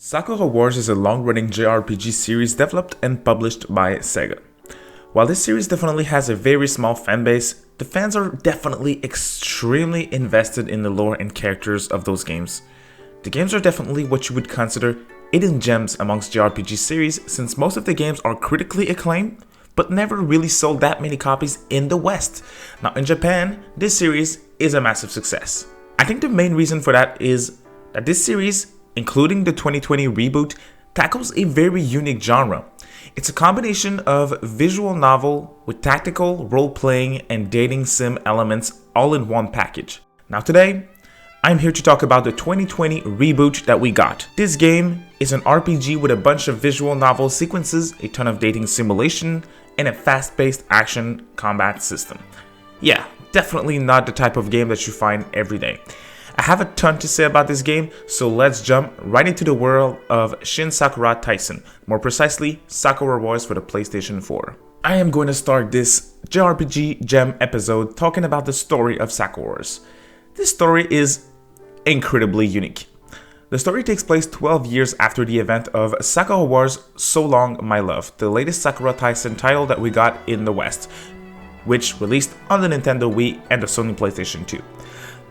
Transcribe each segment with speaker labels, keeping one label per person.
Speaker 1: Sakura Wars is a long-running JRPG series developed and published by Sega. While this series definitely has a very small fanbase, the fans are definitely extremely invested in the lore and characters of those games. The games are definitely what you would consider hidden gems amongst JRPG series, since most of the games are critically acclaimed, but never really sold that many copies in the West. Now in Japan, this series is a massive success. I think the main reason for that is that this series, including the 2020 reboot, tackles a very unique genre. It's a combination of visual novel with tactical, role-playing, and dating sim elements all in one package. Now today, I'm here to talk about the 2020 reboot that we got. This game is an RPG with a bunch of visual novel sequences, a ton of dating simulation, and a fast-paced action combat system. Yeah, definitely not the type of game that you find every day. I have a ton to say about this game, so let's jump right into the world of Shin Sakura Taisen, more precisely Sakura Wars for the PlayStation 4. I am going to start this JRPG Gem episode talking about the story of Sakura Wars. This story is incredibly unique. The story takes place 12 years after the event of Sakura Wars So Long My Love, the latest Sakura Taisen title that we got in the West, which released on the Nintendo Wii and the Sony PlayStation 2.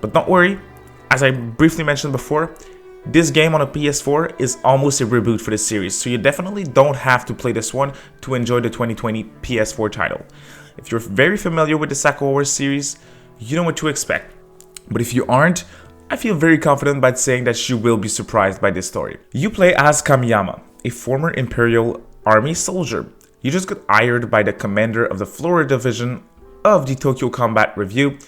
Speaker 1: But don't worry, as I briefly mentioned before, this game on a PS4 is almost a reboot for the series, so you definitely don't have to play this one to enjoy the 2020 PS4 title. If you're very familiar with the Sakura Wars series, you know what to expect. But if you aren't, I feel very confident by saying that you will be surprised by this story. You play as Amiyama, a former Imperial Army soldier. You just got hired by the commander of the Flora Division of the Tokyo Combat Review.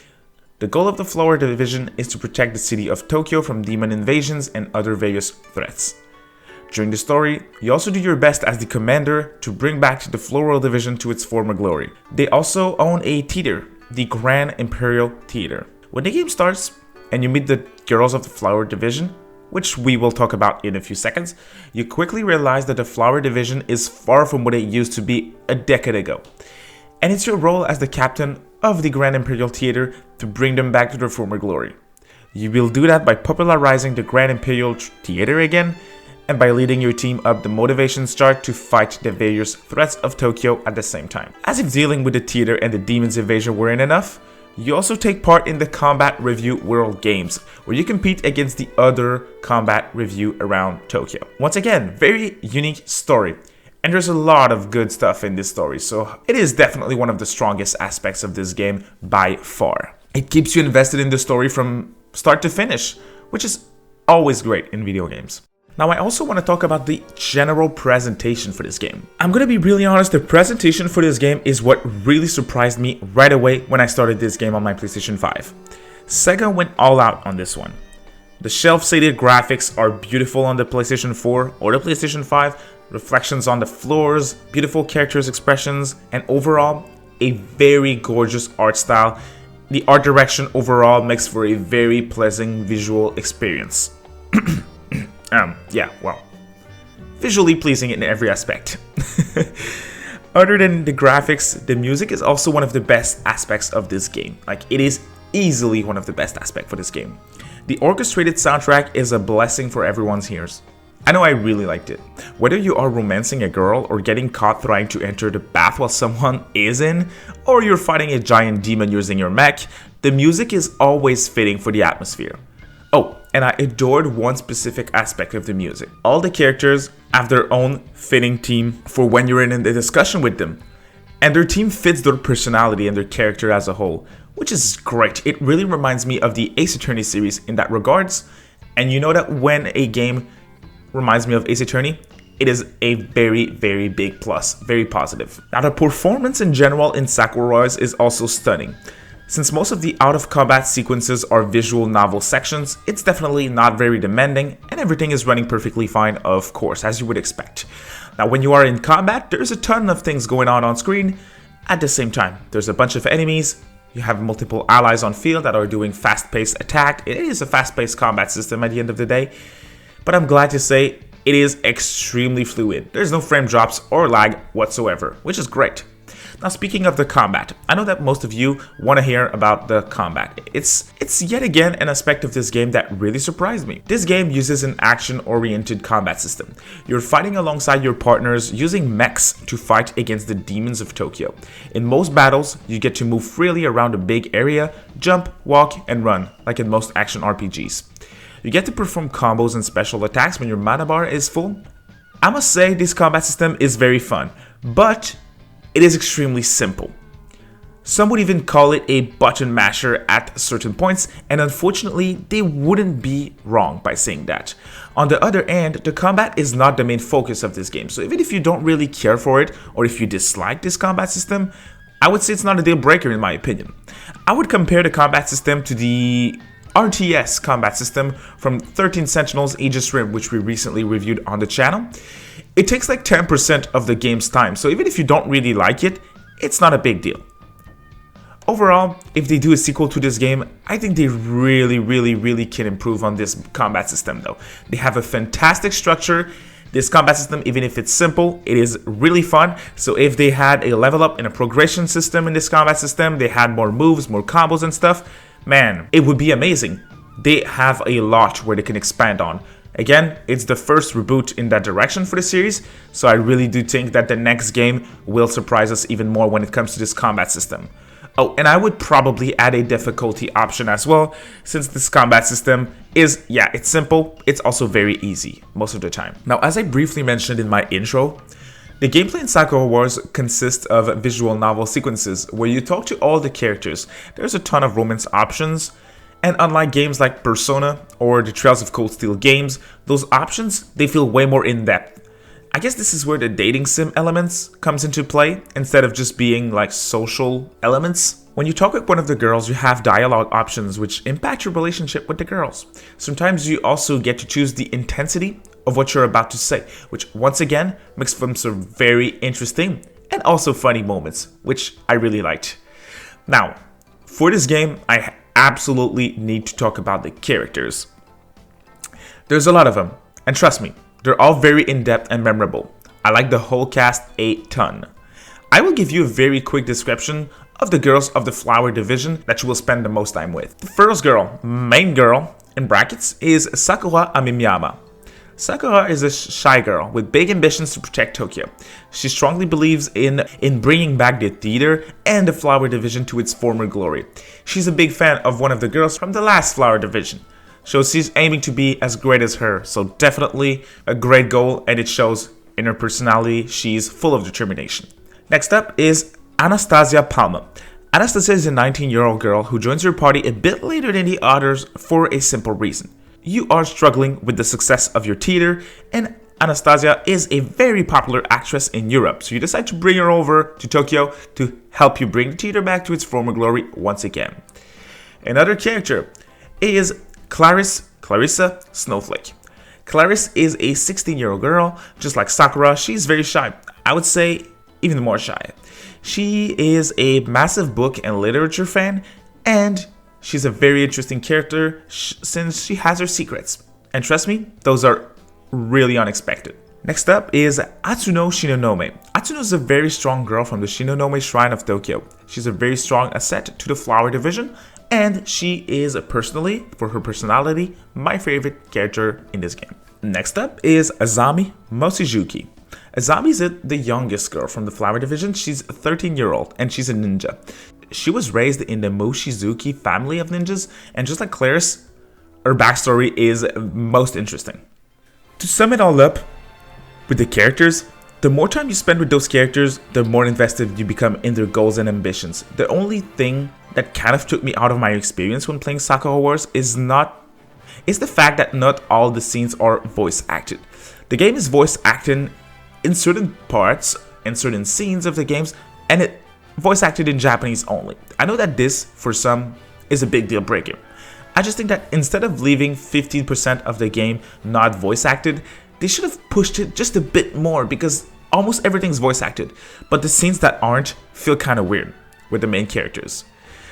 Speaker 1: The goal of the Flora Division is to protect the city of Tokyo from demon invasions and other various threats. During the story, you also do your best as the commander to bring back the Floral Division to its former glory. They also own a theater, the Grand Imperial Theater. When the game starts and you meet the girls of the Flower Division, which we will talk about in a few seconds, you quickly realize that the Flower Division is far from what it used to be a decade ago. And it's your role as the captain of the Grand Imperial Theater to bring them back to their former glory. You will do that by popularizing the Grand Imperial Theater again, and by leading your team up the motivations chart to fight the various threats of Tokyo at the same time. As if dealing with the theater and the demon's invasion weren't enough, you also take part in the Combat Review World Games, where you compete against the other Combat Review around Tokyo. Once again, very unique story. And there's a lot of good stuff in this story, so it is definitely one of the strongest aspects of this game by far. It keeps you invested in the story from start to finish, which is always great in video games. Now I also want to talk about the general presentation for this game. I'm gonna be really honest, the presentation for this game is what really surprised me right away when I started this game on my PlayStation 5. Sega went all out on this one. The shelf-shaded graphics are beautiful on the PlayStation 4 or the PlayStation 5, reflections on the floors, beautiful characters' expressions, and overall, a very gorgeous art style. The art direction overall makes for a very pleasant visual experience. Visually pleasing in every aspect. Other than the graphics, the music is also one of the best aspects of this game. Like, it is easily one of the best aspects for this game. The orchestrated soundtrack is a blessing for everyone's ears. I know I really liked it. Whether you are romancing a girl or getting caught trying to enter the bath while someone is in, or you're fighting a giant demon using your mech, the music is always fitting for the atmosphere. Oh, and I adored one specific aspect of the music. All the characters have their own fitting theme for when you're in a discussion with them. And their team fits their personality and their character as a whole, which is great. It really reminds me of the Ace Attorney series in that regards. And you know that when a game reminds me of Ace Attorney, it is a very, very big plus, very positive. Now the performance in general in Sakura Wars is also stunning. Since most of the out-of-combat sequences are visual novel sections, it's definitely not very demanding, and everything is running perfectly fine, of course, as you would expect. Now when you are in combat, there's a ton of things going on screen at the same time. There's a bunch of enemies, you have multiple allies on field that are doing fast-paced attack. It is a fast-paced combat system at the end of the day. But I'm glad to say it is extremely fluid. There's no frame drops or lag whatsoever, which is great. Now, speaking of the combat, I know that most of you want to hear about the combat. It's yet again an aspect of this game that really surprised me. This game uses an action-oriented combat system. You're fighting alongside your partners using mechs to fight against the demons of Tokyo. In most battles, you get to move freely around a big area, jump, walk, and run, like in most action RPGs. You get to perform combos and special attacks when your mana bar is full. I must say this combat system is very fun, but it is extremely simple. Some would even call it a button masher at certain points, and unfortunately, they wouldn't be wrong by saying that. On the other hand, the combat is not the main focus of this game, so even if you don't really care for it, or if you dislike this combat system, I would say it's not a deal breaker in my opinion. I would compare the combat system to the RTS combat system from 13 Sentinels Aegis Rim, which we recently reviewed on the channel. It takes like 10% of the game's time, so even if you don't really like it, it's not a big deal. Overall, if they do a sequel to this game, I think they really can improve on this combat system though. They have a fantastic structure. This combat system, even if it's simple, it is really fun. So if they had a level up and a progression system in this combat system, they had more moves, more combos and stuff, man, it would be amazing. They have a lot where they can expand on. Again, it's the first reboot in that direction for the series, so I really do think that the next game will surprise us even more when it comes to this combat system. Oh, and I would probably add a difficulty option as well, since this combat system is, yeah, it's simple, it's also very easy most of the time. Now, as I briefly mentioned in my intro, the gameplay in Sakura Wars consists of visual novel sequences where you talk to all the characters. There's a ton of romance options, and unlike games like Persona or the Trails of Cold Steel games, those options, they feel way more in-depth. I guess this is where the dating sim elements comes into play, instead of just being like social elements. When you talk with one of the girls, you have dialogue options which impact your relationship with the girls. Sometimes you also get to choose the intensity of what you're about to say, which once again makes for some very interesting and also funny moments, which I really liked. Now, for this game, I absolutely need to talk about the characters. There's a lot of them, and trust me, they're all very in-depth and memorable. I like the whole cast a ton. I will give you a very quick description of the girls of the Flower Division that you will spend the most time with. The first girl, main girl, in brackets, is Sakura Amiyama. Sakura is a shy girl with big ambitions to protect Tokyo. She strongly believes in bringing back the theater and the Flower Division to its former glory. She's a big fan of one of the girls from the last Flower Division. So she's aiming to be as great as her, so definitely a great goal, and it shows in her personality. She's full of determination. Next up is Anastasia Palma. Anastasia is a 19-year-old girl who joins your party a bit later than the others for a simple reason. You are struggling with the success of your theater, and Anastasia is a very popular actress in Europe, so you decide to bring her over to Tokyo to help you bring the theater back to its former glory once again. Another character is Claris Clarissa Snowflake. Claris is a 16-year-old girl, just like Sakura. She's very shy. I would say even more shy. She is a massive book and literature fan, and she's a very interesting character since she has her secrets. And trust me, those are really unexpected. Next up is Atsuno Shinonome. Atsuno is a very strong girl from the Shinonome Shrine of Tokyo. She's a very strong asset to the Flower Division, and she is personally, for her personality, my favorite character in this game. Next up is Azami Mochizuki. Azami is the youngest girl from the Flower Division. She's a 13-year-old and she's a ninja. She was raised in the Mochizuki family of ninjas, and just like Claris, her backstory is most interesting. To sum it all up, with the characters, the more time you spend with those characters, the more invested you become in their goals and ambitions. The only thing that kind of took me out of my experience when playing Sakura Wars is the fact that not all the scenes are voice acted. The game is voice acting in certain parts and certain scenes of the games, and it voice acted in Japanese only. I know that this, for some, is a big deal breaker. I just think that instead of leaving 15% of the game not voice acted, they should have pushed it just a bit more, because almost everything's voice acted, but the scenes that aren't feel kind of weird with the main characters.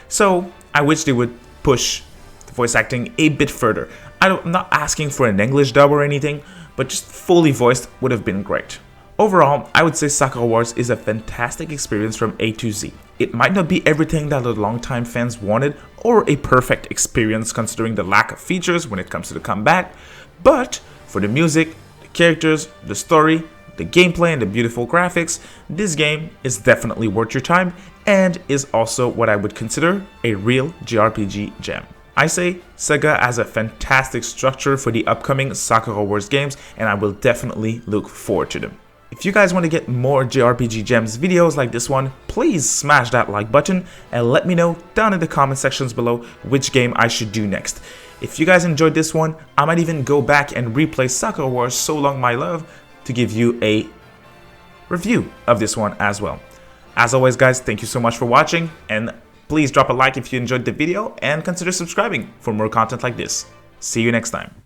Speaker 1: So I wish they would push the voice acting a bit further. I'm not asking for an English dub or anything, but just fully voiced would have been great. Overall, I would say Sakura Wars is a fantastic experience from A to Z. It might not be everything that the longtime fans wanted, or a perfect experience considering the lack of features when it comes to the combat, but for the music, the characters, the story, the gameplay, and the beautiful graphics, this game is definitely worth your time and is also what I would consider a real JRPG gem. I say Sega has a fantastic structure for the upcoming Sakura Wars games, and I will definitely look forward to them. If you guys want to get more JRPG Gems videos like this one, please smash that like button and let me know down in the comment sections below which game I should do next. If you guys enjoyed this one, I might even go back and replay Sakura Wars So Long My Love to give you a review of this one as well. As always guys, thank you so much for watching, and please drop a like if you enjoyed the video and consider subscribing for more content like this. See you next time.